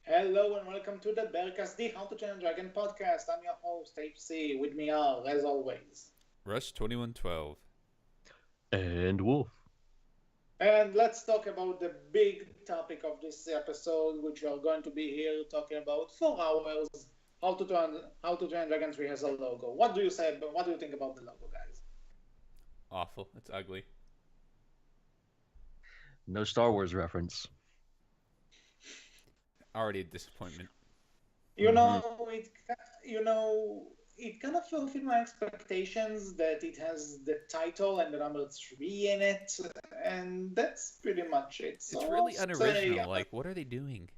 Hello and welcome to the Berkcast, the How to Train a Dragon podcast. I'm your host, HC. With me are, as always. Rush 2112. And Wolf. And let's talk about the big topic of this episode, which we are going to be here talking about 4 hours. How to Train Dragon 3 has a logo. What do you say? What do you think about the logo, guys? Awful. It's ugly. No Star Wars reference. Already a disappointment. You know, it kind of fulfilled my expectations that it has the title and the number 3 in it, and that's pretty much it. It's So really I'll unoriginal. say, Like, what are they doing?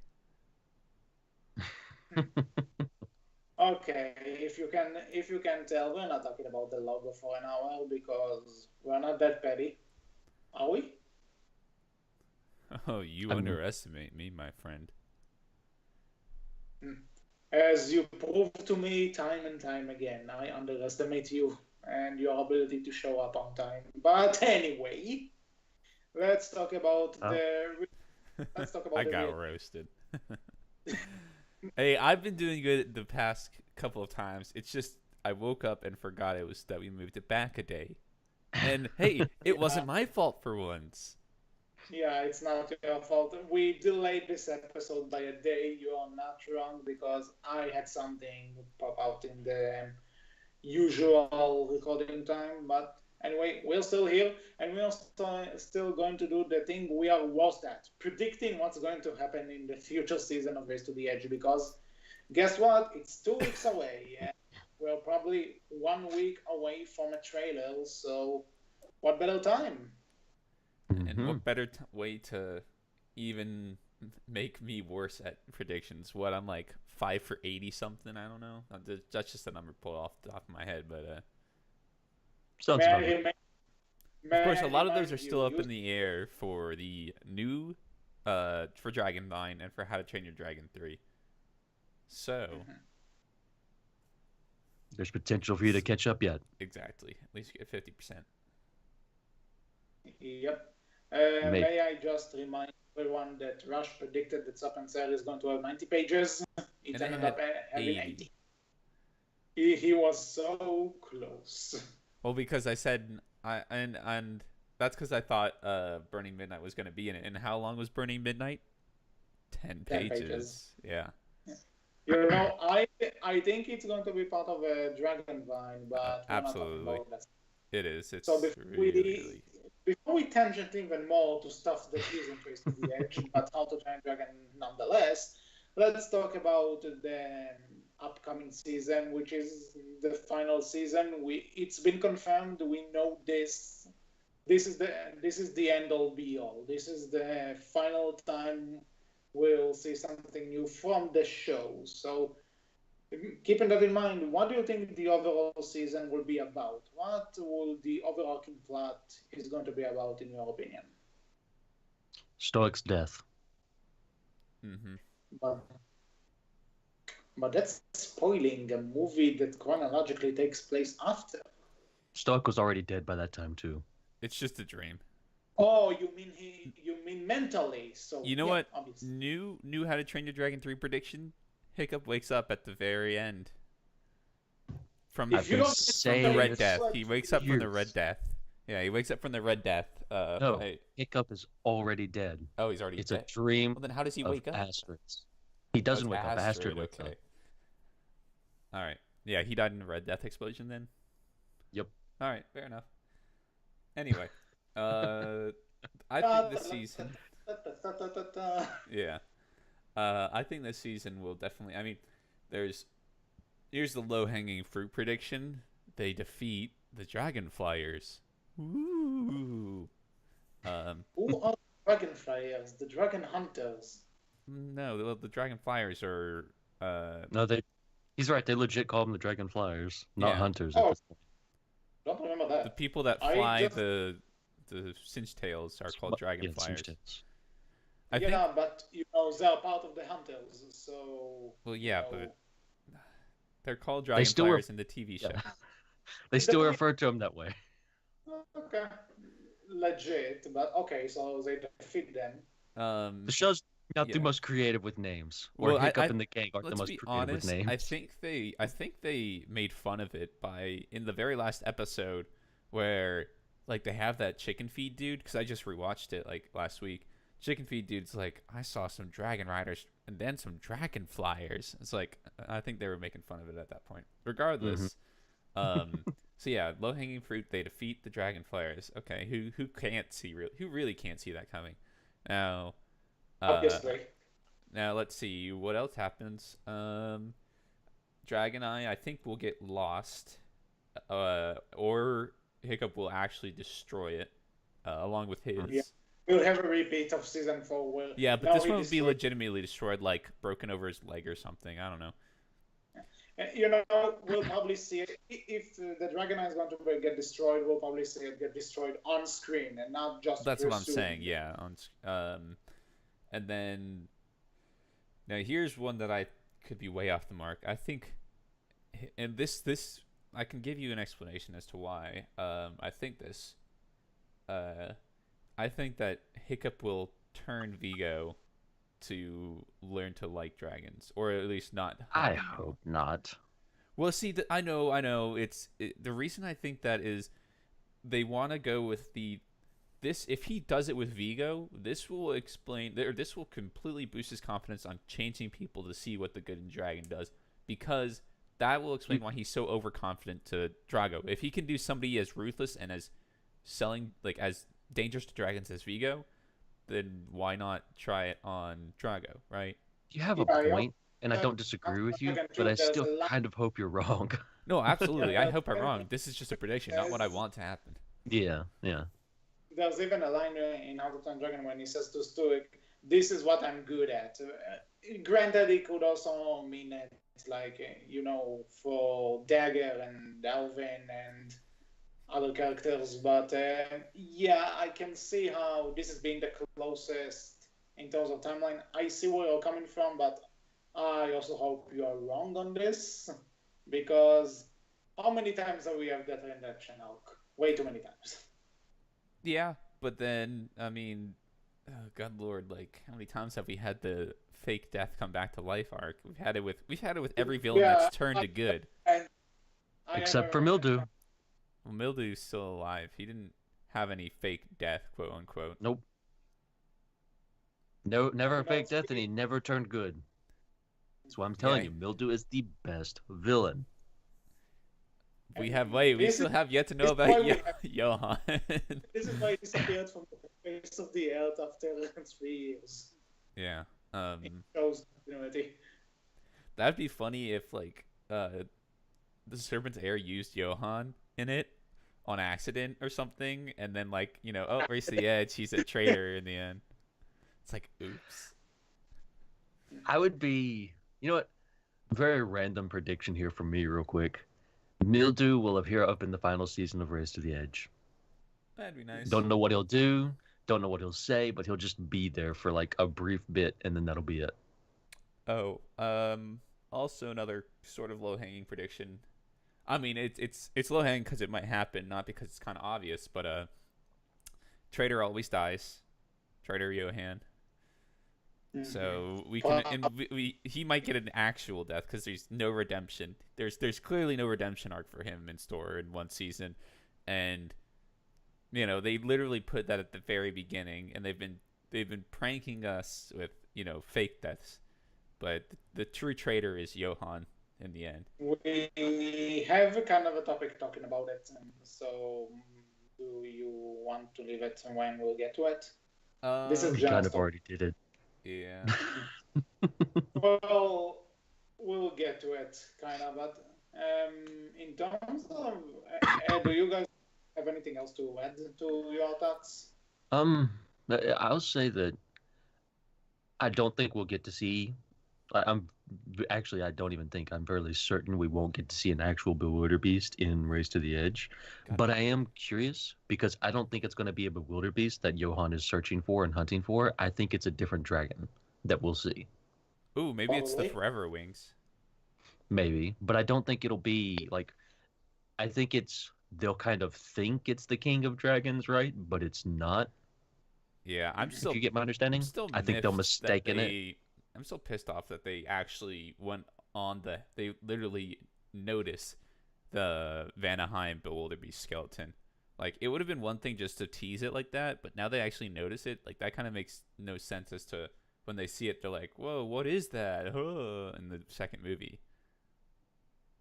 okay, if you can tell, we're not talking about the logo for an hour because we're not that petty, are we? Oh, you I'm- underestimate me, my friend. As you prove to me time and time again, I underestimate you and your ability to show up on time. But anyway, let's talk about Oh. the. Let's talk about I the got roasted. Hey, I've been doing good the past couple of times. It's just I woke up and forgot it was that we moved it back a day. And hey, it wasn't my fault for once. Yeah, it's not your fault. We delayed this episode by a day. You are not wrong because I had something pop out in the usual recording time. But anyway, we're still here and we are still going to do the thing we are worst at predicting what's going to happen in the future season of Race to the Edge. Because guess what? It's 2 weeks away. And we're probably 1 week away from a trailer. So, what better time? And what better way to even make me worse at predictions? What, I'm like 5 for 80 something? I don't know. That's just a number pulled off the top of my head. But Sounds May I about right. remi- of course, a may I lot of those remind are still you, up in the air for the new, for Dragon Vine and for How to Train Your Dragon 3. So, There's potential for you to catch up yet. exactly. At least you get 50%. Yep. Maybe. May I just remind everyone that Rush predicted that Sup and Sale is going to have 90 pages. It And it ended had up having 80. 80. He was so close. Well, because I said and that's because I thought Burning Midnight was going to be in it. And how long was Burning Midnight? 10 10 pages. pages. Yeah. You know, I think it's going to be part of a Dragon Vine, but we're not talking Absolutely. about that. It is. It's So before really. we tangent even more to stuff that isn't Race to the Edge, but How to Train Dragon nonetheless, let's talk about the upcoming season, which is the final season. It's been confirmed. We know this. This is the end all be all. This is the final time we'll see something new from the show. So keeping that in mind, what do you think the overall season will be about? What will the overarching plot is going to be about, in your opinion? Stoic's death. Mm-hmm. But that's spoiling a movie that chronologically takes place after. Stoic was already dead by that time too. It's just a dream. Oh, you mean mentally? So You know yeah, what? obviously. New How to Train Your Dragon 3 prediction? Hiccup wakes up at the very end. From If you been don't saying the this Red it's Death. like He wakes up from the years. Red Death. Yeah, he wakes up from the Red Death. No, by- Hiccup is already dead. Oh, he's already It's dead. a dream Well, then how does he of wake up? Asteroids. He doesn't Oh, wake it's up. Astrid Astrid, wakes okay. up. All right. Yeah, he died in a Red Death explosion then? Yep. All right, fair enough. Anyway, I think this season... Yeah. I think this season will definitely... I mean, here's the low-hanging fruit prediction. They defeat the Dragonflyers. Woo! Who are the Dragonflyers? The Dragon Hunters? No, the Dragonflyers are... No, he's right. They legit call them the Dragon Flyers, not Yeah. hunters Oh. at this point. Don't remember the that. people that I fly just- the cinch tails are called Yeah, Dragonflyers. Cinch-tails. I think... Yeah, but they're part of the Hunters, so. Well, yeah, you know, but they're called They still Dragonflyers in the TV show. Yeah. They still refer to him that way. Okay, legit, but okay, so they defeat them. The show's Not the Yeah. most creative with names, or Well, Hiccup and the gang aren't the let's most be creative with honest. names. I think they made fun of it by in the very last episode where like they have that chicken feed dude because I just rewatched it like last week. Chicken feed dude's like, I saw some dragon riders and then some dragon flyers. It's like I think they were making fun of it at that point. Mhm. Regardless, so yeah, low hanging fruit. They defeat the dragon flyers. Okay, who really can't see that coming? Now, uh, Obviously. now let's see what else happens. Dragon Eye, I think will get lost, or Hiccup will actually destroy it, along with his. Yeah. We'll have a repeat of season 4. Yeah, but now this we one would be destroy- legitimately destroyed, like broken over his leg or something. I don't know. You know, we'll probably see it if the Dragon Eye is going to get destroyed. We'll probably see it get destroyed on screen and not just. That's what I'm pursued. saying. Yeah. And then now here's one that I could be way off the mark. I think, and this I can give you an explanation as to why. I think this. I think that Hiccup will turn Vigo to learn to like dragons, or at least not. I hope not. Well, see, I know. The reason I think that is they want to go with this. If he does it with Vigo, this will explain, or this will completely boost his confidence on changing people to see what the good dragon does, because that will explain why he's so overconfident to Drago. If he can do somebody as ruthless and as as dangerous to dragons as Vigo, then why not try it on Drago, right? You have a Yeah, point, and I don't disagree with you, but I still kind of hope you're wrong. No, absolutely. I hope I'm wrong. This is just a prediction, not what I want to happen. Yeah. There's even a line in Out of Time Dragon when he says to Stoic, "This is what I'm good at." Granted, it could also mean it like for Dagger and Alvin and other characters, but yeah, I can see how this is being the closest in terms of timeline. I see where you're coming from, but I also hope you are wrong on this, because how many times have we had that redemption arc? Way too many times. Yeah, but then I mean, oh, God Lord, like how many times have we had the fake death come back to life arc? We've had it with every villain that's turned to good. Except for Mildew. Well, Mildew's still alive. He didn't have any fake death, quote unquote. Nope. No, never a fake death, and he never turned good. That's why I'm telling you, Mildew is the best villain. We still have yet to know about Johan. This is why he disappeared from the face of the earth after 3 years. Yeah. It shows continuity. That'd be funny if the Serpent's Heir used Johan in it on accident or something, and then race to the edge, he's a traitor in the end. It's like, oops. I would be, you know what? Very random prediction here from me, real quick. Mildew will appear up in the final season of Race to the Edge. That'd be nice. Don't know what he'll do, don't know what he'll say, but he'll just be there for like a brief bit, and then that'll be it. Oh, also another sort of low-hanging prediction. I mean, it's low-hanging because it might happen, not because it's kind of obvious. But Traitor always dies. Traitor Johan. So we can, and he might get an actual death because there's no redemption. There's clearly no redemption arc for him in store in one season, and they literally put that at the very beginning, and they've been pranking us with fake deaths, but the true traitor is Johan in the end. We have kind of a topic talking about it, so do you want to leave it when we'll get to it? This is kind of already did it. Yeah. Well, we'll get to it, kind of. But in terms of, do you guys have anything else to add to your thoughts? I'll say that I don't think we'll get to see. I don't even think. I'm fairly certain we won't get to see an actual Bewilderbeast in Race to the Edge. But I am curious because I don't think it's going to be a Bewilderbeast that Johan is searching for and hunting for. I think it's a different dragon that we'll see. Ooh, maybe it's the Forever Wings. Maybe, but I don't think it'll be like. I think they'll kind of think it's the King of Dragons, right? But it's not. Yeah, If you get my understanding, I think they're mistaken it. I'm still pissed off that they actually went on they literally noticed the Vanaheim Bewilderbeast skeleton. Like, it would have been one thing just to tease it like that, but now they actually notice it. Like, that kind of makes no sense as to when they see it, they're like, whoa, what is that? In the second movie.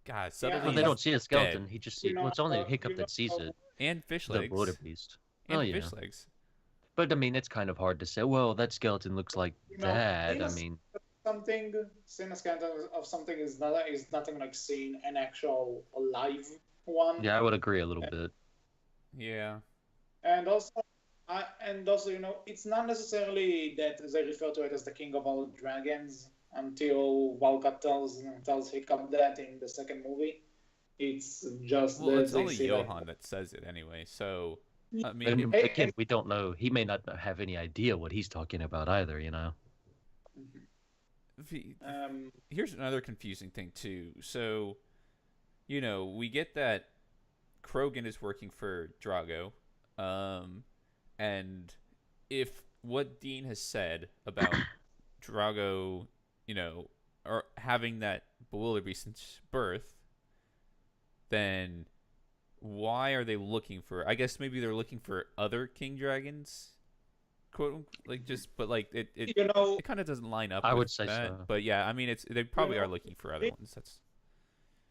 God, suddenly. Well, they don't see a skeleton. Dead. He just sees. Well, it's only Hiccup that sees it. And fish The legs. Bewilderbeast. And fish legs. But I mean, it's kind of hard to say. Well, that skeleton looks like that. I mean, seeing a skeleton of something is nothing like seeing an actual live one. Yeah, I would agree a little bit. Yeah. And also, it's not necessarily that they refer to it as the king of all dragons until Walcott tells Hiccup that in the second movie. It's just it's only Johan that says it anyway. So I mean, again, we don't know. He may not have any idea what he's talking about either. Here's another confusing thing too. So, we get that Krogan is working for Drago, and if what Dean has said about Drago, or having that bewilderbeast since birth, then why are they looking for? I guess maybe they're looking for other king dragons, quote, but it kind of doesn't line up. I would say so, but yeah, I mean, they probably are looking for other ones. That's.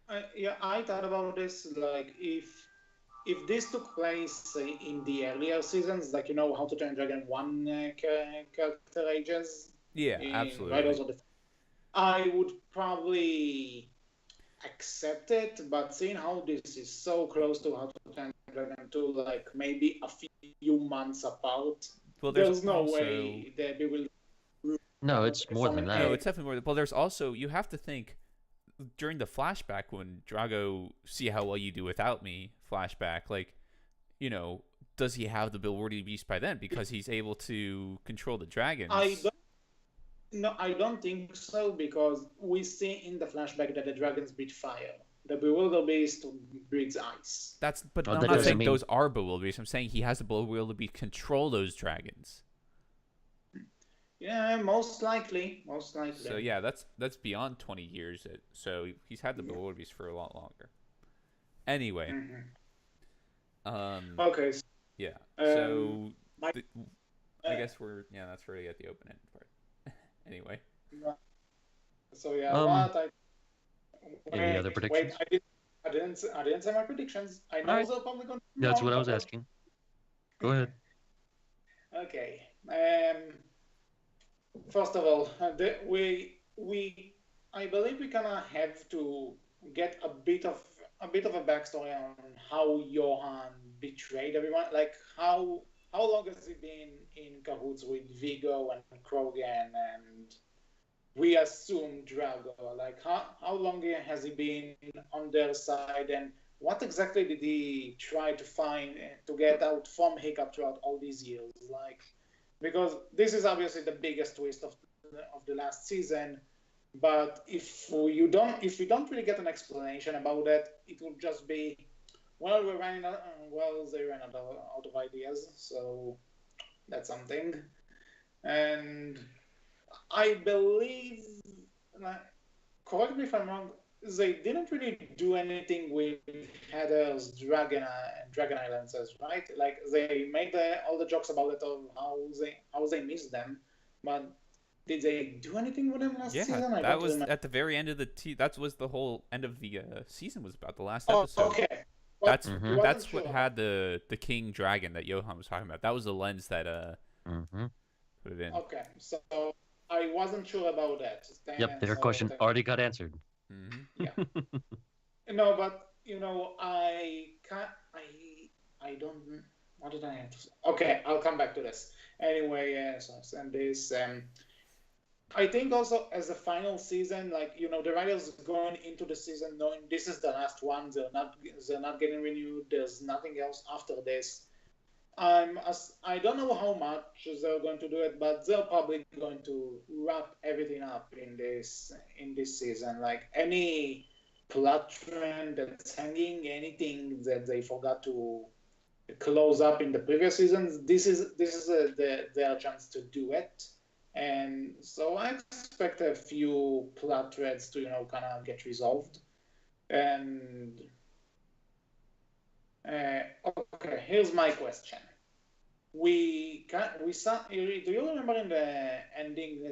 I thought about this, like if this took place in the earlier seasons, like How to Train Your Dragon 1 character ages. Yeah, absolutely. I would probably accept it, but seeing how this is so close to How to Train Your Dragon 2, like maybe a few months apart, there's no way that we will. No, it's more than that. No, it's definitely more. Well, there's also, you have to think, during the flashback when Drago see how well you do without me flashback, does he have the bewilderbeast by then because he's able to control the dragons? I don't think so, because we see in the flashback that the dragons breathe fire. The bewilderbeast breathes ice. But I'm not saying those are bewilderbeasts. I'm saying he has the bewilderbeast control those dragons. Yeah, most likely. So yeah, that's beyond 20 years. So he's had the bewilderbeast for a lot longer. Anyway. Okay. Yeah. So I guess that's already at the open end part. Anyway. So yeah, any other predictions? Wait, I didn't say my predictions. I know they're probably going to. That's what I was asking. Go ahead. Okay. First of all, I believe we kind of have to get a bit of a backstory on how Johan betrayed everyone. Like how long has he been in cahoots with Vigo and Krogan, and we assume Drago? Like how long has he been on their side, and what exactly did he try to find to get out from Hiccup throughout all these years? Like, because this is obviously the biggest twist of the last season, but if you don't really get an explanation about that, it will just be, they ran out of ideas, so that's something. And I believe, correct me if I'm wrong, they didn't really do anything with Heather's Dragon Islands, right? Like, they made all the jokes about it, of how they missed them, but did they do anything with them last season? Yeah, that was at the very end of that was the whole end of the season, was about the last episode. Okay. Well, that's what had the king dragon that Johan was talking about. That was the lens that put it in. Okay, so I wasn't sure about that. Yep, their question already got answered. Mm-hmm. Yeah. No, but I can't. I don't. What did I have to say? Okay, I'll come back to this. Anyway, so and this. I think also as the final season, the writers going into the season knowing this is the last one, they're not getting renewed. There's nothing else after this. I don't know how much they're going to do it, but they're probably going to wrap everything up in this season. Like, any plot trend that's hanging, anything that they forgot to close up in the previous seasons. This is their chance to do it, and so I expect a few plot threads to kind of get resolved. And okay, here's my question. We saw. Do you remember in the ending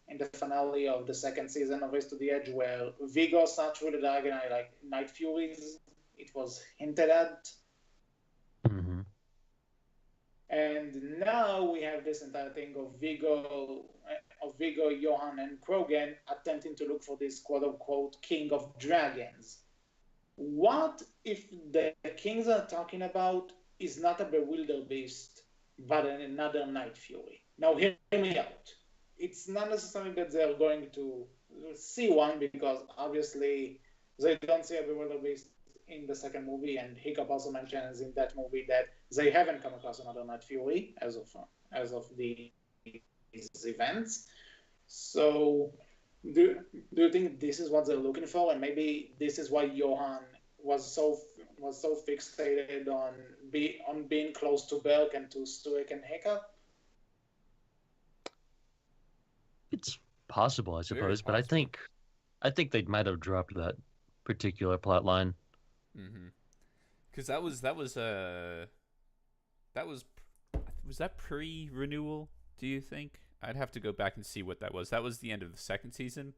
in the finale of the second season of Race to the Edge where Vigo sat through the dragon like Night Furies? It was hinted at. Mm-hmm. And now we have this entire thing of Vigo, Johan, and Krogan attempting to look for this quote-unquote king of dragons. What if the kings are talking about is not a bewildered beast, but another Night Fury? Now, hear me out. It's not necessarily that they're going to see one, because obviously they don't see a bewildered beast in the second movie, and Hiccup also mentions in that movie that they haven't come across another Night Fury as of these events. So, do you think this is what they're looking for, and maybe this is why Johan was so fixated on being close to Berk and to Stuik and Hiccup? It's possible, I suppose, but I think they might have dropped that particular plot line. Mm-hmm. Because was that pre-renewal? Do you think? I'd have to go back and see what that was. That was the end of the second season.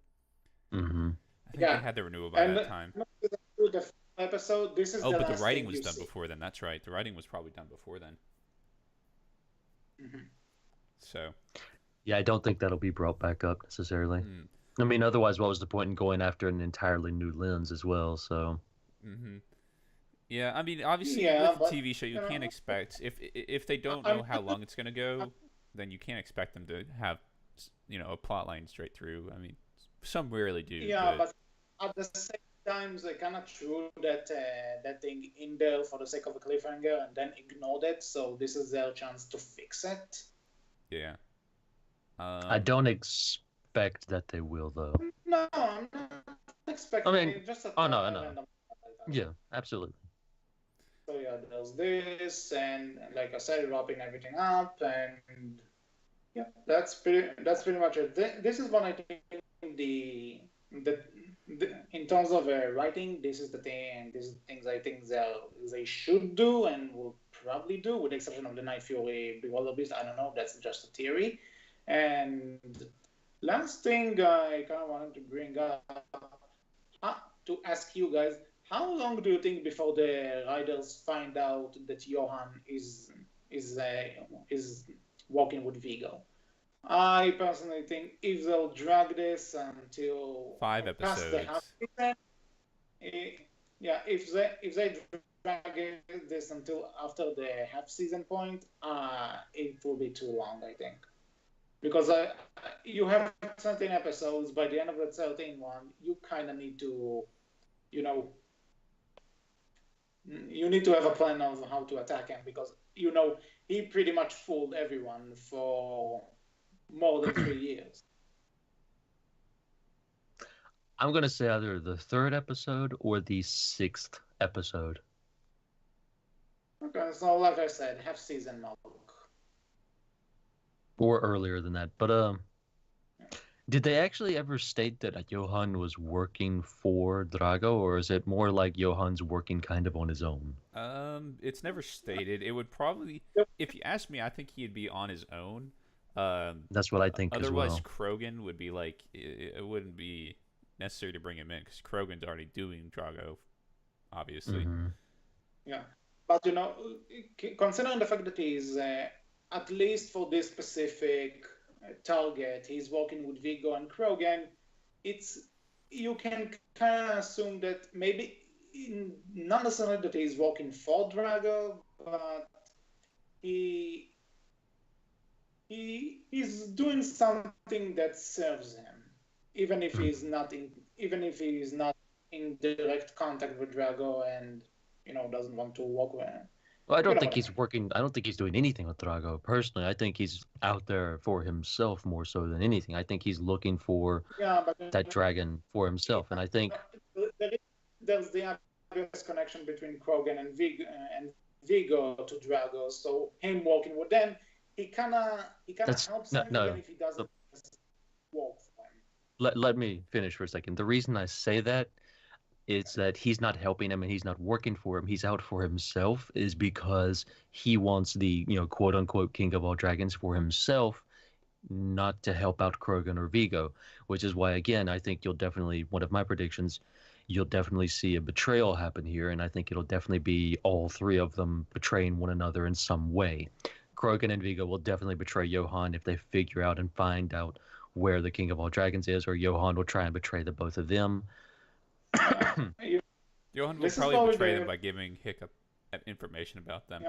Mm-hmm. I think they had the renewal by that time. The episode. This is but the writing was done before then. That's right. The writing was probably done before then. Mm-hmm. So. Yeah, I don't think that'll be brought back up necessarily. I mean, otherwise, what was the point in going after an entirely new lens as well? So. Mm-hmm. Yeah, I mean, obviously with the TV show, you can't expect if they don't know how long it's gonna go, then you can't expect them to have a plot line straight through. I mean, some rarely do. Yeah, but at the same time, they kind of threw that thing in there for the sake of a cliffhanger and then ignored it. So this is their chance to fix it. Yeah. I don't expect that they will, though. No, I'm not expecting. I mean, just no. Yeah, absolutely. So yeah, there's this, and like I said, wrapping everything up, and yeah, that's pretty much it. This is what I think the in terms of writing, this is the thing. These things I think they should do and will probably do, with the exception of the Night Fury Bewildered Beast. I don't know. That's just a theory. And last thing I kind of wanted to bring up to ask you guys. How long do you think before the riders find out that Johan is walking with Vigo? I personally think if they'll drag this until 5 episodes, past the half season, if they drag this until after the half season point, it will be too long, I think, because you have 13 episodes. By the end of the 13th one, you kind of need to, you need to have a plan of how to attack him, because he pretty much fooled everyone for more than 3 years. I'm gonna say either the 3rd episode or the 6th episode. Okay, so like I said, half season mark. Or earlier than that, but did they actually ever state that Johan was working for Drago, or is it more like Johan's working kind of on his own? It's never stated. It would probably, if you ask me, I think he'd be on his own. That's what I think as well. Otherwise, Krogan would be like, it wouldn't be necessary to bring him in, because Krogan's already doing Drago, obviously. Mm-hmm. Yeah, but considering the fact that he's at least for this specific target, he's working with Vigo and Krogan, you can kind of assume that maybe not necessarily that he's working for Drago, but he's doing something that serves him, even if he's not in direct contact with Drago and doesn't want to work with him. Well, I don't think he's working. I don't think he's doing anything with Drago personally. I think he's out there for himself more so than anything. I think he's looking for that dragon for himself, and I think there's the obvious connection between Krogan and Vigo to Drago. So him working with them, he kind of helps him even if he doesn't work for him. Let me finish for a second. The reason I say that is that he's not helping him and he's not working for him. He's out for himself is because he wants the, quote unquote king of all dragons for himself, not to help out Krogan or Vigo, which is why, again, I think one of my predictions, you'll definitely see a betrayal happen here. And I think it'll definitely be all three of them betraying one another in some way. Krogan and Vigo will definitely betray Johan if they figure out and find out where the king of all dragons is, or Johan will try and betray the both of them. Johan will probably betray them by giving Hiccup information about them.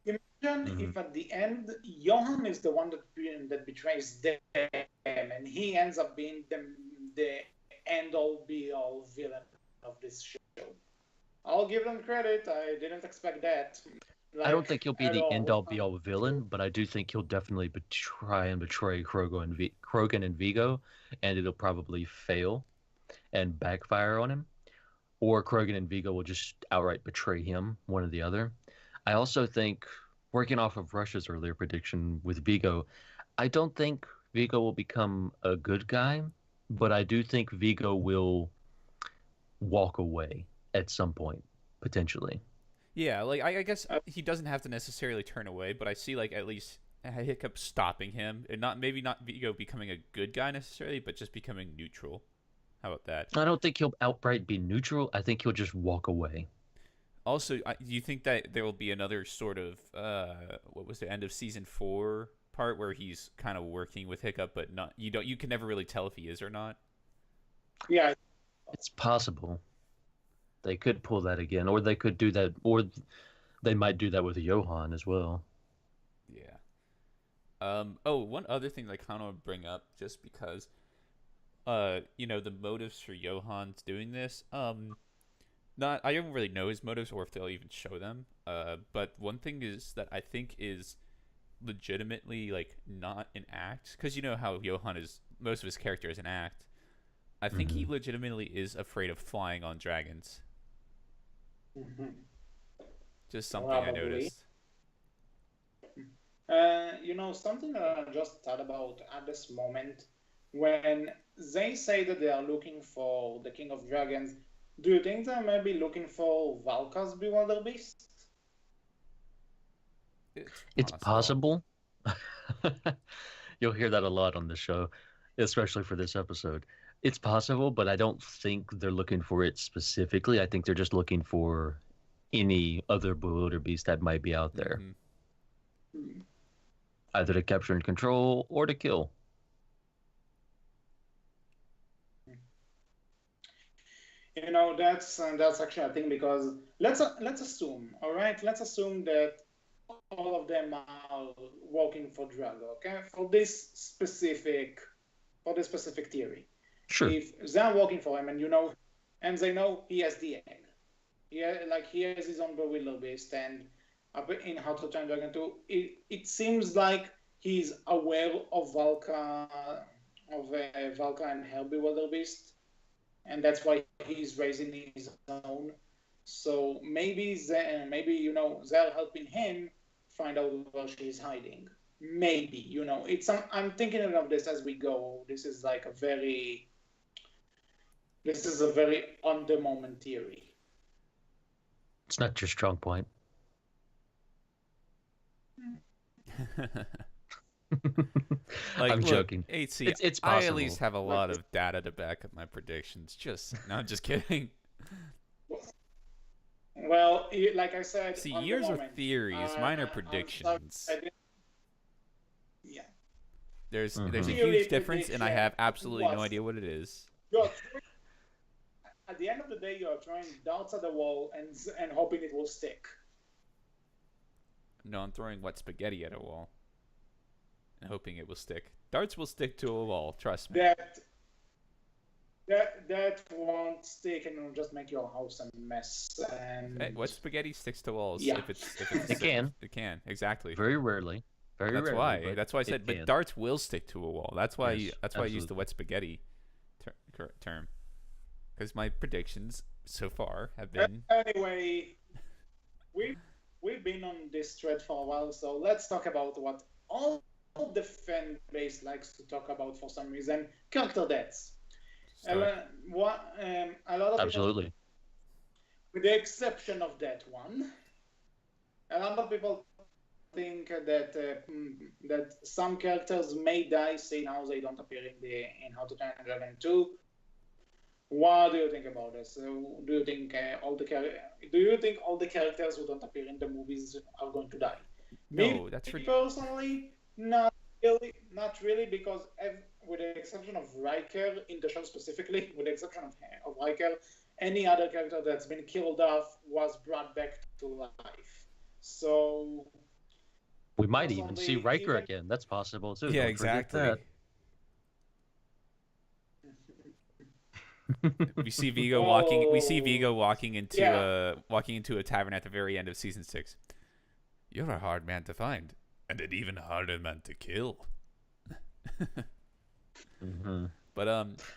Imagine if at the end Johan is the one that betrays them, and he ends up being the end-all be-all villain of this show. I'll give them credit. I didn't expect that. I don't think he'll be the end-all be-all villain, but I do think he'll definitely try and betray Krogan and Vigo, and it'll probably fail and backfire on him, or Krogan and Vigo will just outright betray him, one or the other. I also think, working off of Rush's earlier prediction with Vigo, I don't think Vigo will become a good guy, but I do think Vigo will walk away at some point, potentially. Yeah, like I guess he doesn't have to necessarily turn away, but I see like at least Hiccup stopping him, and maybe not Vigo becoming a good guy necessarily, but just becoming neutral. How about that? I don't think he'll outright be neutral. I think he'll just walk away. Also, do you think that there will be another sort of what was the end of season 4 part where he's kind of working with Hiccup, but not you can never really tell if he is or not? Yeah, it's possible. They could pull that again, or they could do that, or they might do that with Johan as well. Yeah. One other thing that I kind of want to bring up, just because, the motives for Johan's doing this. I don't really know his motives or if they'll even show them. But one thing is that I think is legitimately like not an act, because you know how Johan is, most of his character is an act. I think he legitimately is afraid of flying on dragons. Just something I noticed. Something that I just thought about at this moment, when they say that they are looking for the King of Dragons, do you think they may be looking for Valka's Bewilder Beast? It's possible. You'll hear that a lot on the show, especially for this episode. It's possible, but I don't think they're looking for it specifically. I think they're just looking for any other Bewilder Beast that might be out there. Either to capture and control or to kill. That's actually a thing, because let's assume, all right? Let's assume that all of them are working for Drago, okay? For this specific theory. Sure. If they're working for him, and they know he has the egg, he has his own Bewilder Beast, and in How to Train Dragon 2, it seems like he's aware of Valka and her Bewilder Beast, and that's why he's raising his own. So maybe they're helping him find out where she's hiding. Maybe, I'm thinking of this as we go. This is a very on the moment theory. It's not your strong point. I'm joking. HC, it's possible. I at least have a lot of data to back up my predictions. I'm just kidding. Well, like I said, see, yours are theories, mine are predictions. Yeah. There's a huge difference, and I have absolutely no idea what it is. At the end of the day, you're throwing darts at the wall and hoping it will stick. No, I'm throwing wet spaghetti at a wall and hoping it will stick. Darts will stick to a wall, trust me. That won't stick, and it'll just make your house a mess. And hey, wet spaghetti sticks to walls. Yeah. If it's it can. It can, exactly. Very rarely. That's why I said. But darts will stick to a wall. That's why. Yes, that's why I used the wet spaghetti term. Because my predictions so far have been. Anyway, we we've been on this thread for a while, so let's talk about what all the fan base likes to talk about for some reason: character deaths. A lot of Absolutely. people, with the exception of that one, a lot of people think that some characters may die, say now they don't appear in How to Train Your Dragon 2. What do you think about this? Do you think all the characters who don't appear in the movies are going to die? No, that's personally, not really, because with the exception of Riker in the show specifically, with the exception of Riker, any other character that's been killed off was brought back to life. So we might even see Riker again. That's possible too. Yeah, exactly. We see Vigo walking. We see Vigo walking into a tavern at the very end of season 6. You're a hard man to find, and an even harder man to kill. But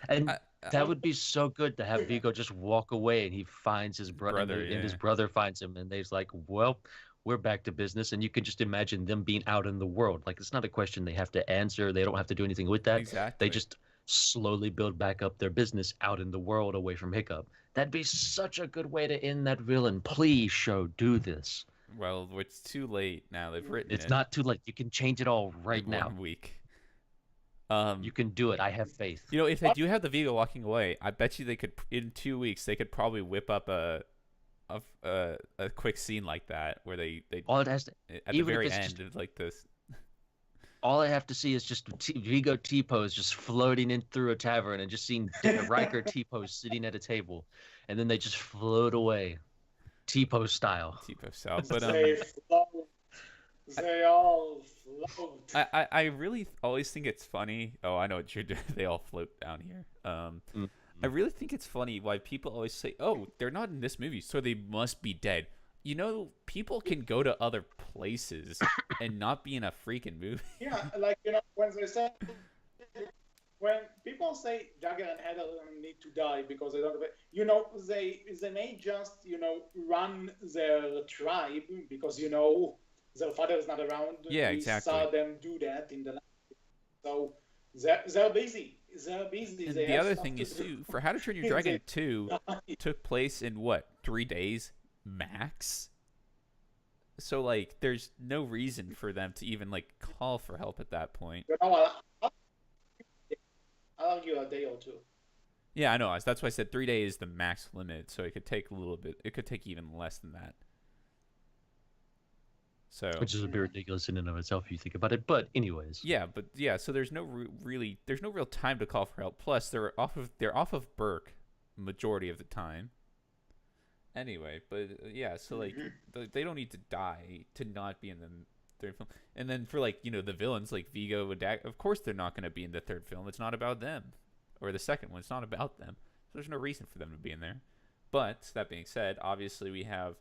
and that would be so good to have Vigo just walk away, and he finds his brother, and his brother finds him, and they're like, "Well, we're back to business." And you can just imagine them being out in the world. Like, it's not a question they have to answer. They don't have to do anything with that. Exactly. They just slowly build back up their business out in the world away from Hiccup. That'd be such a good way to end that villain. Please, show, do this. Well, it's too late now. They've written It's not too late. You can change it all right now. 1 week. You can do it. I have faith. You know, if they do have the Vigo walking away, I bet you they could, in 2 weeks, they could probably whip up a quick scene like that where they all it has to, at the very end of like this. All I have to see is just Vigo T-pose just floating in through a tavern, and just seeing Riker T-pose sitting at a table, and then they just float away, T-pose style. T-pose style, but they all float. I really always think it's funny. Oh, I know what you're doing. They all float down here. I really think it's funny why people always say, "Oh, they're not in this movie, so they must be dead." You know, people can go to other places and not be in a freaking movie. Yeah, like, when people say Jagger and Heather need to die because they don't, they may just, run their tribe because, their father is not around. Yeah, exactly. We saw them do that in the last. So they're busy. They're busy. And the other thing is, too, for How to Train Your Dragon 2 took place in, 3 days? Max. So like there's no reason for them to even like call for help at that point. I'll argue a day or two. Yeah, I know. That's why I said 3 days is the max limit, so it could take a little bit. It could take even less than that. So, which is a bit ridiculous in and of itself if you think about it. But anyways. Yeah, so there's no real time to call for help. Plus they're off of Berk majority of the time. Anyway, but yeah, so like they don't need to die to not be in the third film. And then for like, the villains like Vigo and Dag, of course they're not going to be in the third film. It's not about them. Or the second one, it's not about them. So there's no reason for them to be in there. But that being said, obviously we have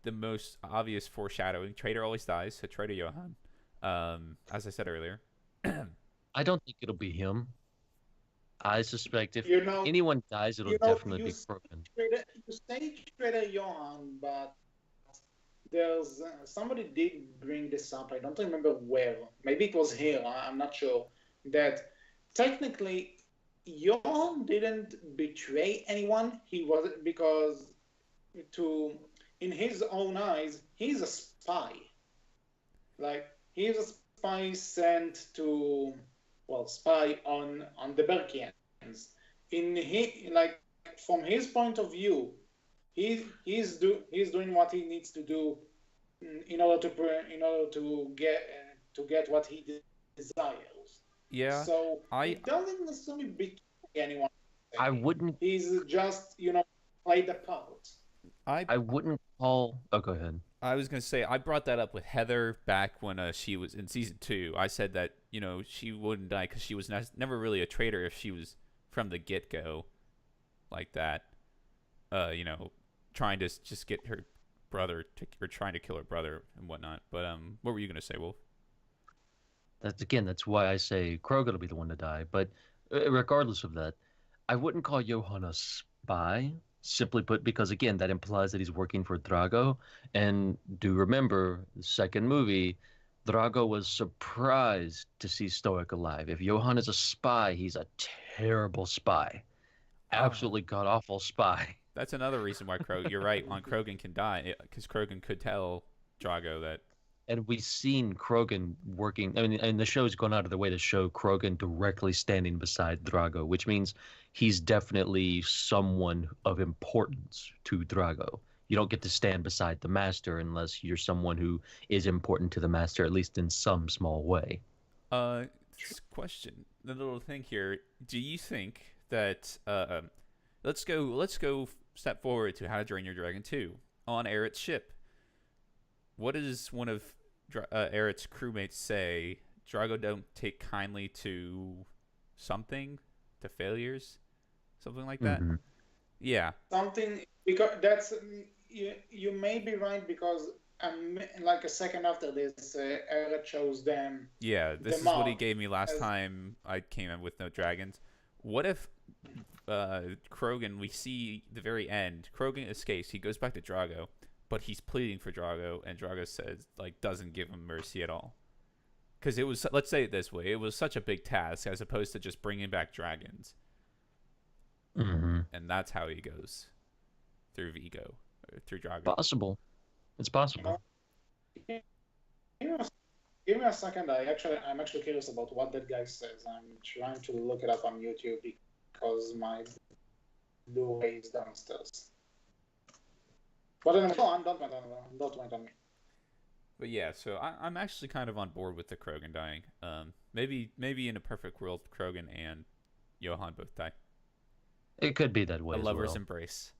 the most obvious foreshadowing. Traitor always dies, so Traitor Johan. As I said earlier. I don't think it'll be him. I suspect if anyone dies, it'll definitely be Krogan. You say Traitor Johan, but there's somebody did bring this up. I don't remember where. Maybe it was here. I'm not sure. That technically, Johan didn't betray anyone. He was because in his own eyes, he's a spy. Like, he's a spy sent to spy on the Berkians. From his point of view, he's doing what he needs to do in order to get what he desires. Yeah. So he doesn't necessarily betray anyone. I wouldn't. He's just play the part. I wouldn't call. Oh, go ahead. I was going to say, I brought that up with Heather back when she was in season 2. I said that, she wouldn't die because she was never really a traitor if she was from the get-go like that, trying to just get her brother or trying to kill her brother and whatnot. But what were you going to say, Wolf? That's why I say Krogan will be the one to die. But regardless of that, I wouldn't call Johan a spy. Simply put, because again, that implies that he's working for Drago. And do remember, the second movie, Drago was surprised to see Stoic alive. If Johann is a spy, he's a terrible spy. Ah, Absolutely god awful spy. that's another reason why You're right. On Krogan can die because Krogan could tell Drago that. And we've seen Krogan working. I mean, and the show's gone out of their way to show Krogan directly standing beside Drago, which means he's definitely someone of importance to Drago. You don't get to stand beside the master unless you're someone who is important to the master, at least in some small way. Question. The little thing here. Do you think that? Let's go step forward to How to Train Your Dragon 2 on Eric's ship. What does one of Eric's crewmates say? Drago don't take kindly to something, to failures, something like that. Mm-hmm. Yeah. Something, because that's you may be right, because like a second after this, Eric chose them. Yeah, this is what he gave me last time I came in with no dragons. What if Krogan, we see the very end, Krogan escapes, he goes back to Drago, but he's pleading for Drago, and Drago says, like, doesn't give him mercy at all. Because it was, let's say it this way, it was such a big task as opposed to just bringing back dragons. Mm-hmm. And that's how he goes through Vigo, through Drago. Possible. It's possible. Give me a second. I'm actually curious about what that guy says. I'm trying to look it up on YouTube because my Blu-ray is downstairs. But anyway, go on. Don't mind on me. But yeah, so I'm actually kind of on board with the Krogan dying. Maybe in a perfect world, Krogan and Johann both die. It could be that way. A lover's well. embrace.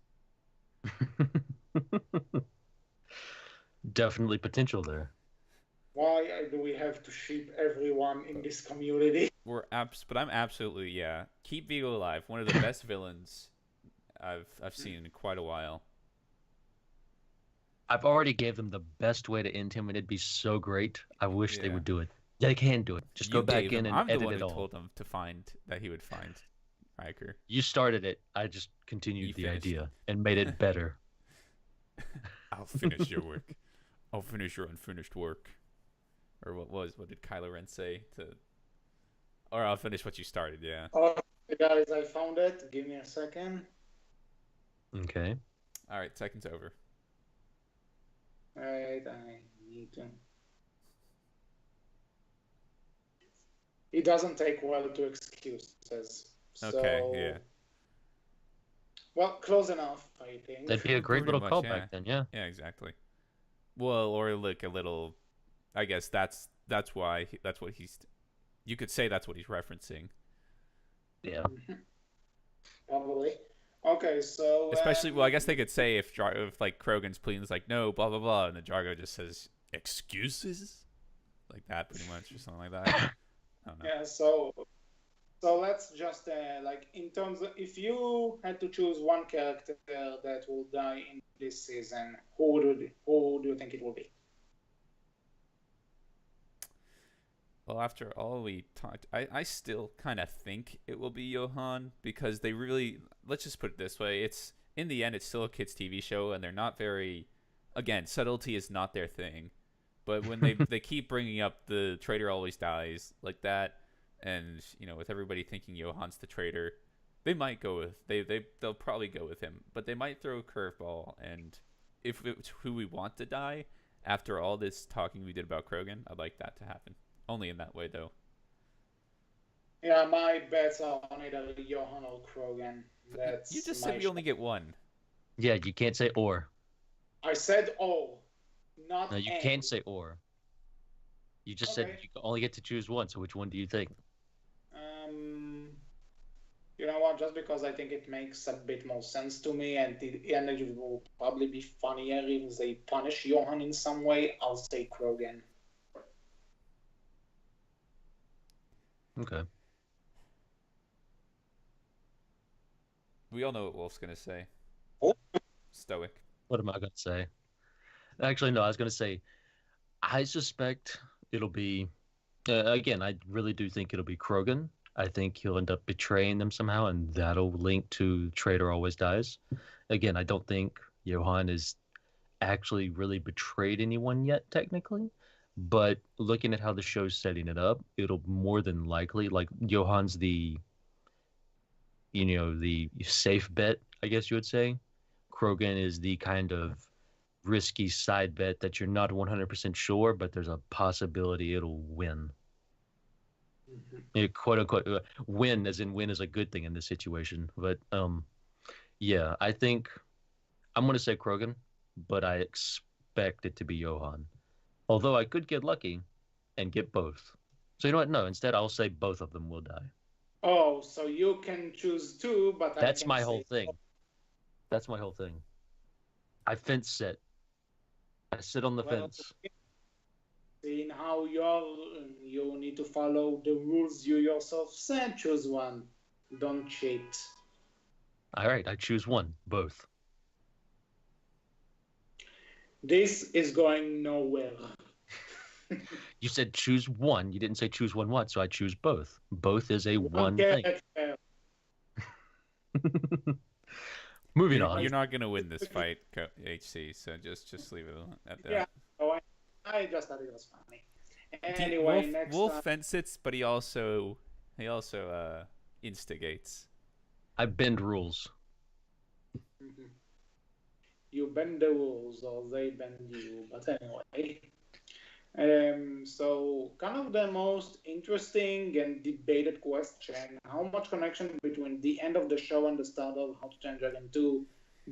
Definitely potential there. Why do we have to ship everyone in this community? But I'm absolutely Keep Vigo alive. One of the best villains I've seen in quite a while. I've already gave them the best way to end him, and it'd be so great. I wish they would do it. They can do it. Just go back in and edit it all. I'm the one who told them to find that he would find Riker. You started it. I just continued the idea and made it better. I'll finish your work. I'll finish your unfinished work. Or what did Kylo Ren say to? Or I'll finish what you started. Yeah. Oh, guys, I found it. Give me a second. Okay. All right, second's over. Alright, I need to. It doesn't take well to excuses. Okay, yeah. Well, close enough, I think. That'd be a great little callback then, yeah. Yeah, exactly. Well, or like a little. I guess that's why that's what he's. You could say that's what he's referencing. Yeah. Probably. Okay, so especially, well, I guess they could say if like Krogan's pleading is like no, blah blah blah, and then Drago just says excuses, like that, pretty much, or something like that. I don't know. Yeah, so let's just like, in terms of, if you had to choose one character that will die in this season, who do you think it will be? Well, after all we talked, I still kind of think it will be Johann, because they really, let's just put it this way, it's, in the end, it's still a kids' TV show, and they're not very, again, subtlety is not their thing, but when they keep bringing up the traitor always dies, like that, and, you know, with everybody thinking Johann's the traitor, they might go with, they'll probably go with him, but they might throw a curveball, and if it's who we want to die, after all this talking we did about Krogan, I'd like that to happen. Only in that way, though. Yeah, my bets are on either Johann or Krogan. You just said we only get one. Yeah, you can't say or. I said or, not No, you can't say or. You just said you only get to choose one, so which one do you think? You know what, just because I think it makes a bit more sense to me, and it will probably be funnier if they punish Johann in some way, I'll say Krogan. Okay. We all know what Wolf's going to say. Oh. Stoic. What am I going to say? Actually, no, I was going to say, I suspect it'll be, again, I really do think it'll be Krogan. I think he'll end up betraying them somehow, and that'll link to Traitor Always Dies. again, I don't think Johan has actually really betrayed anyone yet, technically. But looking at how the show's setting it up, it'll more than likely, like, Johan's the safe bet, I guess you would say. Krogan is the kind of risky side bet that you're not 100% sure, but there's a possibility it'll win. Quote unquote, win as in win is a good thing in this situation. But yeah, I think I'm going to say Krogan, but I expect it to be Johan. Although I could get lucky and get both. So you know what? No, instead I'll say both of them will die. Oh, so you can choose two, but That's my whole thing. That's my whole thing. I fence sit. I sit on the fence. Seeing how you need to follow the rules you yourself said, choose one. Don't cheat. All right, I choose one. Both. This is going nowhere. You said choose one. You didn't say choose one what, so I choose both. Both is a one thing. Moving on. You're not going to win this fight, HC, so just leave it at that. Yeah, so I just thought it was funny. Anyway, Wolf fence sits, but he also instigates. I bend rules. Mm-hmm. You bend the rules, or they bend you. But anyway, so kind of the most interesting and debated question: how much connection between the end of the show and the start of How to Train Your Dragon 2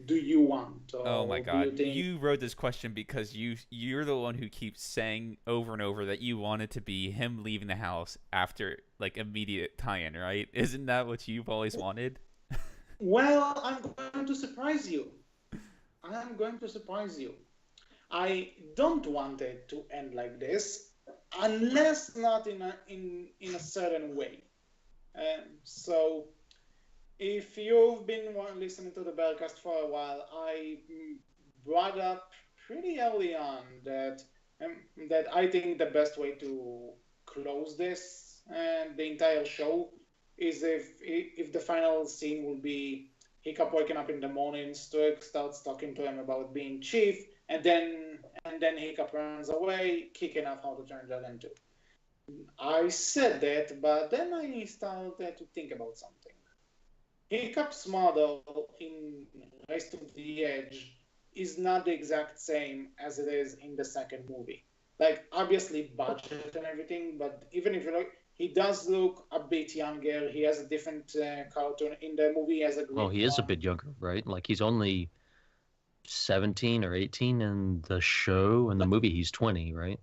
do you want? Or oh my god, think... you wrote this question because you're the one who keeps saying over and over that you want it to be him leaving the house after like immediate tie-in, right? Isn't that what you've always wanted? Well, I'm going to surprise you. I don't want it to end like this, unless not in a certain way. So, if you've been listening to the Berkcast for a while, I brought up pretty early on that I think the best way to close this and the entire show is if the final scene will be Hiccup waking up in the morning, Stoic starts talking to him about being chief, and then Hiccup runs away, kicking off How to Train Your Dragon 2. I said that, but then I started to think about something. Hiccup's model in Race to the Edge is not the exact same as it is in the second movie. Like, obviously budget and everything, but even if you look, he does look a bit younger. He has a different cartoon. In the movie, he has a green he is a bit younger, right? Like, he's only 17 or 18 in the show. In the movie, he's 20, right?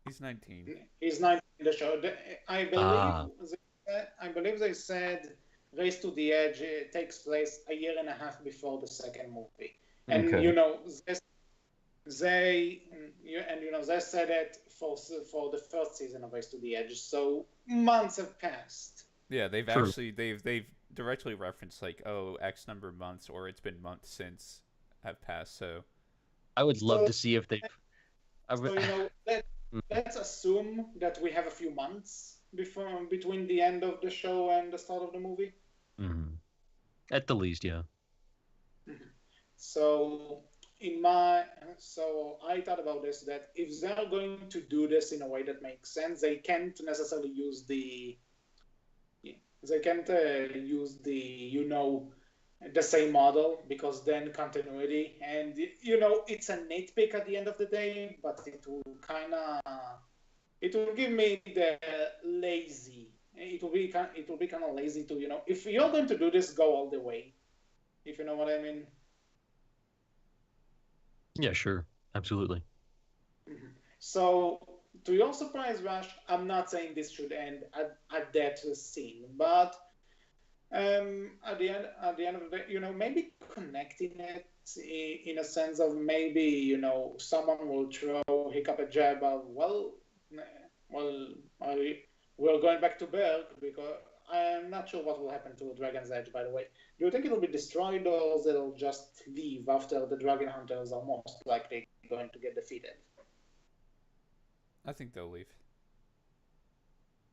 He's 19. He's 19 in the show. I believe they said Race to the Edge takes place a year and a half before the second movie. And, okay. They said it for the first season of Race to the Edge. So months have passed. Yeah, they've directly referenced like, oh, X number of months, or it's been months since have passed. So I would love to see if they. Let's assume that we have a few months between the end of the show and the start of the movie. Mm-hmm. At the least, yeah. Mm-hmm. So I thought about this, that if they're going to do this in a way that makes sense, they can't necessarily use the same model, because then continuity, and it's a nitpick at the end of the day, but it will give me the lazy. It will be kind of lazy to, if you're going to do this, go all the way. If you know what I mean. Yeah, sure. Absolutely. Mm-hmm. So, to your surprise, Rash, I'm not saying this should end at that scene, but at the end of the day, maybe connecting it in a sense of maybe, someone will throw Hiccup a jab of, we're going back to Berk, because I'm not sure what will happen to Dragon's Edge, by the way. Do you think it will be destroyed, or they'll just leave after the Dragon Hunters are most likely going to get defeated? I think they'll leave.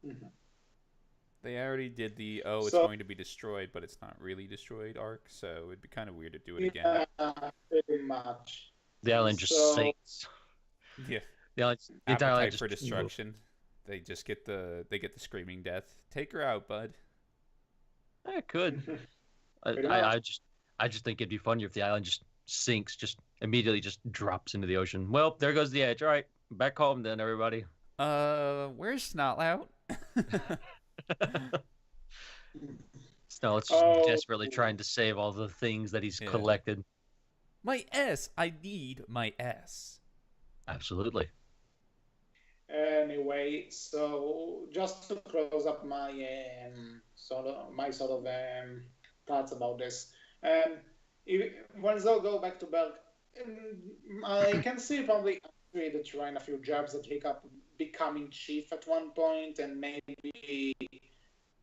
Mm-hmm. They already did the it's So going to be destroyed, but it's not really destroyed arc, so it'd be kind of weird to do it again. yeah, pretty much. The island just So sinks. Yeah, The entire island appetite just for destruction. They just get the screaming death. Take her out, bud. I could. pretty much. I just think it'd be funnier if the island just sinks, just immediately just drops into the ocean. Well, there goes the edge. All right, back home then, everybody. Where's Snotlout? Snow's just desperately trying to save all the things that he's collected. My S. I need my S. Absolutely. Anyway, so just to close up my sort of thoughts about this, once I'll go back to Berg, I can see probably the trying a few jabs at Hiccup becoming chief at one point, and maybe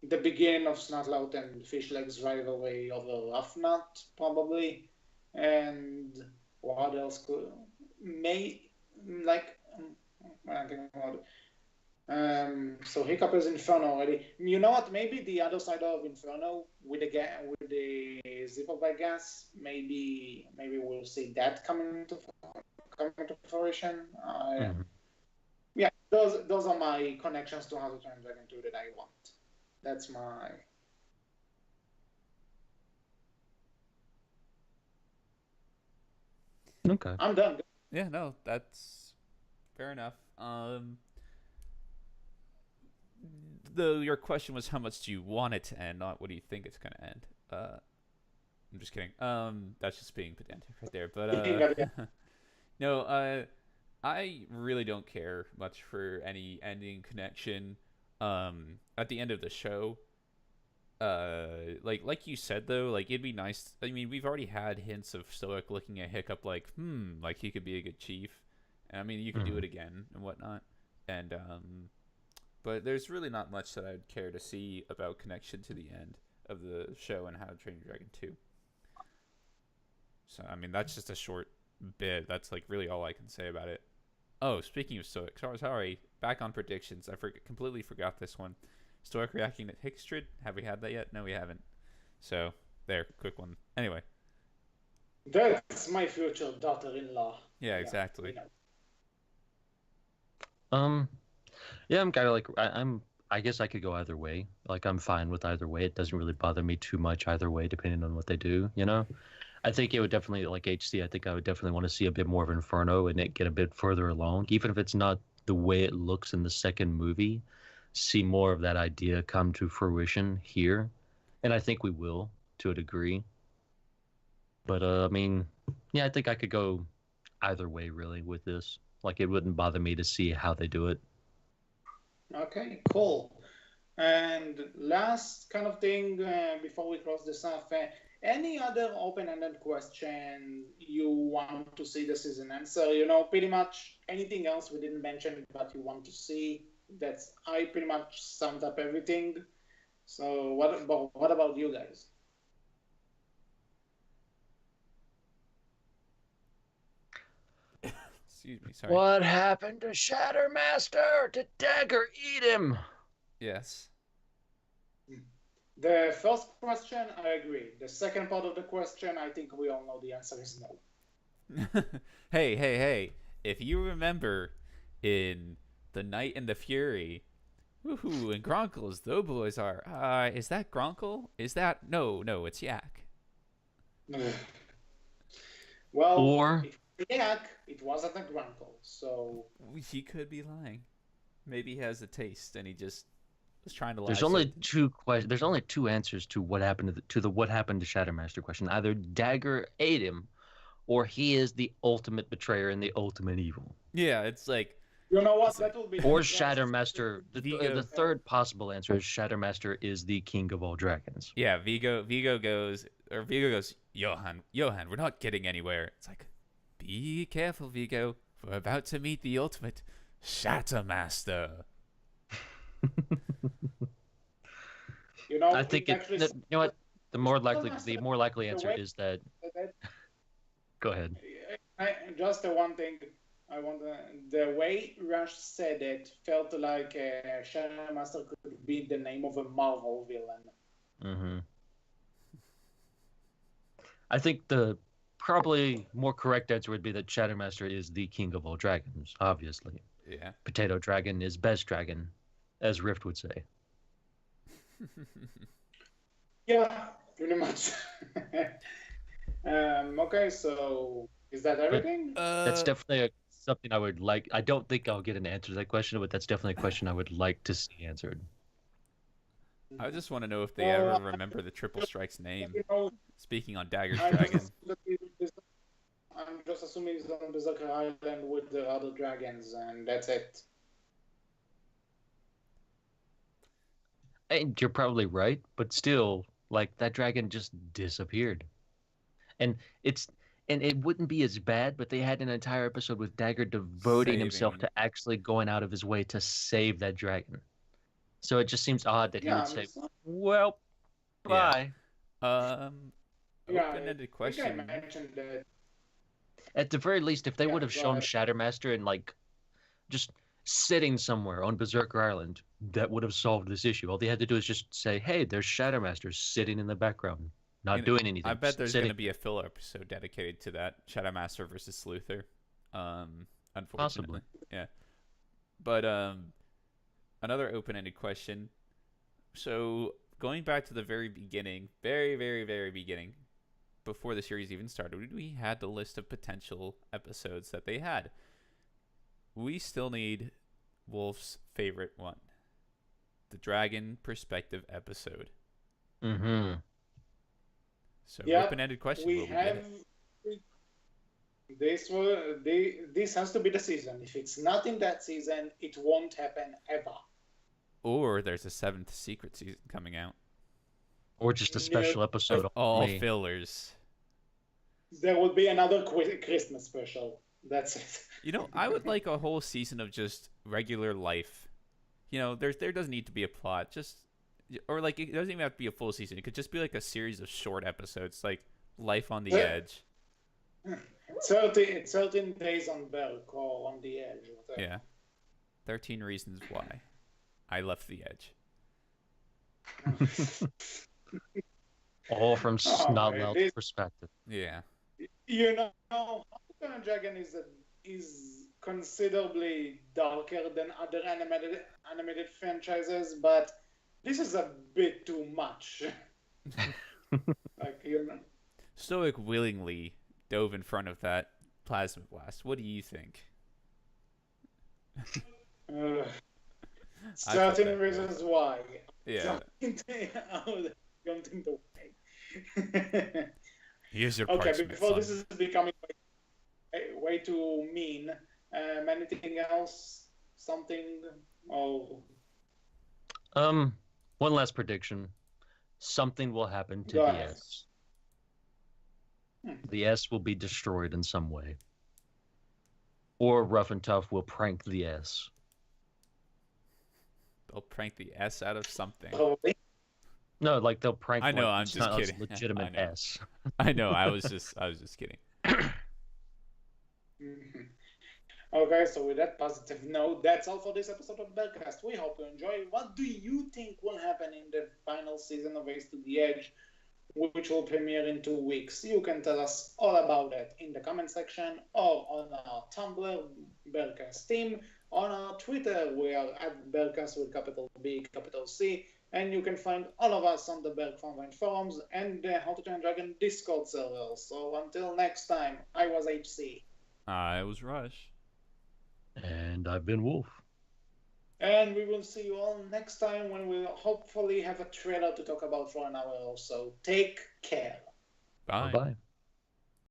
the beginning of Snotlout and Fishleg's rivalry over Roughnut, probably, and what else could I think about so Hiccup is Inferno already. You know what? Maybe the other side of Inferno with the Zipperback gas. Maybe we'll see that coming to fruition. Yeah, those are my connections to How to Train Dragon 2 that I want. That's my. Okay. I'm done. Yeah, no, that's fair enough. Your question was how much do you want it to end, not what do you think it's gonna end. I'm just kidding. That's just being pedantic right there. But no, I really don't care much for any ending connection. At the end of the show, like you said though, like it'd be nice. I mean, we've already had hints of Stoic looking at Hiccup like he could be a good chief. And I mean, you could do it again and whatnot. And but there's really not much that I'd care to see about connection to the end of the show and How to Train Your Dragon 2. So I mean, that's just a short bit. That's like really all I can say about it. Oh, speaking of Stoic, sorry. Back on predictions. I completely forgot this one. Stoic reacting to Hickstrid. Have we had that yet? No, we haven't. So there, quick one. Anyway. That's my future daughter-in-law. Yeah, exactly. Yeah, I'm kind of like I guess I could go either way. Like I'm fine with either way. It doesn't really bother me too much either way, depending on what they do. You know, I think it would definitely, like HC. I think I would definitely want to see a bit more of Inferno and it get a bit further along, even if it's not the way it looks in the second movie. See more of that idea come to fruition here, and I think we will to a degree. But I mean, yeah, I think I could go either way really with this. Like it wouldn't bother me to see how they do it. Okay, cool. And last kind of thing before we close this off, any other open-ended question you want to see the season answer? You know, pretty much anything else we didn't mention but you want to see. I pretty much summed up everything. So what about you guys? Excuse me, sorry. What happened to Shattermaster? Did Dagger eat him? Yes. The first question, I agree. The second part of the question, I think we all know the answer is no. Hey. If you remember in The Night and the Fury, woohoo, and Gronkle's Doughboys are, is that Gronkle? Is that, no, it's Yak. Well, or Yak, it wasn't a Gronkle, so... He could be lying. Maybe he has a taste and he just was trying to lie. There's only two questions. There's only two answers to what happened to the what happened to Shattermaster question. Either Dagger ate him, or he is the ultimate betrayer and the ultimate evil. Yeah, it's like... You know what? That will be... Or Shattermaster. The third possible answer is Shattermaster is the king of all dragons. Yeah, Vigo goes, Johan, we're not getting anywhere. It's like, be careful, Vigo. We're about to meet the ultimate Shattermaster. You know, I think you know what? The more likely answer is that. Go ahead. Just one thing. I want the way Rush said it felt like Shadow Master could be the name of a Marvel villain. Mm-hmm. I think the probably more correct answer would be that Shadowmaster is the king of all dragons, obviously. Yeah. Potato Dragon is best dragon, as Rift would say. Yeah, pretty much. Okay, so is that everything? That's definitely something I would like. I don't think I'll get an answer to that question, but that's definitely a question I would like to see answered. I just want to know if they ever remember the Triple Strike's name. Speaking on Dagger's I'm Dragon. just assuming he's on Berserker Island with the other dragons, and that's it. And you're probably right, but still, like that dragon just disappeared, and it wouldn't be as bad, but they had an entire episode with Dagger devoting himself to actually going out of his way to save that dragon. So it just seems odd that he would say, "Well, bye." Open-ended question. I mentioned that. At the very least, if they would have shown Shattermaster and like just sitting somewhere on Berserker Island, that would have solved this issue. All they had to do is just say, "Hey, there's Shadowmaster sitting in the background, not doing anything." I bet there's going to be a filler episode dedicated to that Shadowmaster versus Sluther. Unfortunately, possibly, yeah. But another open-ended question. So going back to the very beginning, very, very, very beginning, before the series even started, we had the list of potential episodes that they had. We still need Wolf's favorite one, the dragon perspective episode. Mm-hmm. So open-ended question. We have this has to be the season. If it's not in that season, it won't happen ever. Or there's a 7th secret season coming out. Or just a special episode. All fillers. There would be another Christmas special. That's it. You know, I would like a whole season of just regular life. You know, there doesn't need to be a plot. Or like it doesn't even have to be a full season. It could just be like a series of short episodes, like Life on the Edge. 13 days on Berk or On the Edge. Whatever. Yeah. 13 reasons why I left the edge. All from Snotlout's perspective. Yeah. You know, Krogan Dragon is considerably darker than other animated franchises, but this is a bit too much. Like, you know. Stoic willingly dove in front of that plasma blast. What do you think? 13 reasons why. Yeah. Don't think the way. Here's your okay, parchment, before son. this is becoming way too mean, anything else? Something? Oh. One last prediction. Something will happen to the S. The S will be destroyed in some way. Or Rough and Tough will prank the S. They'll prank the S out of something. No, like they'll prank. I know. I'm just kidding. Legitimate S. I know. I was just kidding. Okay, so with that positive note, that's all for this episode of Berkcast. We hope you enjoy. What do you think will happen in the final season of Ace to the Edge, which will premiere in 2 weeks? You can tell us all about it in the comment section or on our Tumblr, Berkcast team. On our Twitter, we are at Berkcast with capital B, capital C. And you can find all of us on the Berk Fanvine forums and the How to Train Dragon Discord server. So until next time, I was HC. I was Rush. And I've been Wolf. And we will see you all next time when we'll hopefully have a trailer to talk about for an hour or so. Take care. Bye. Bye-bye.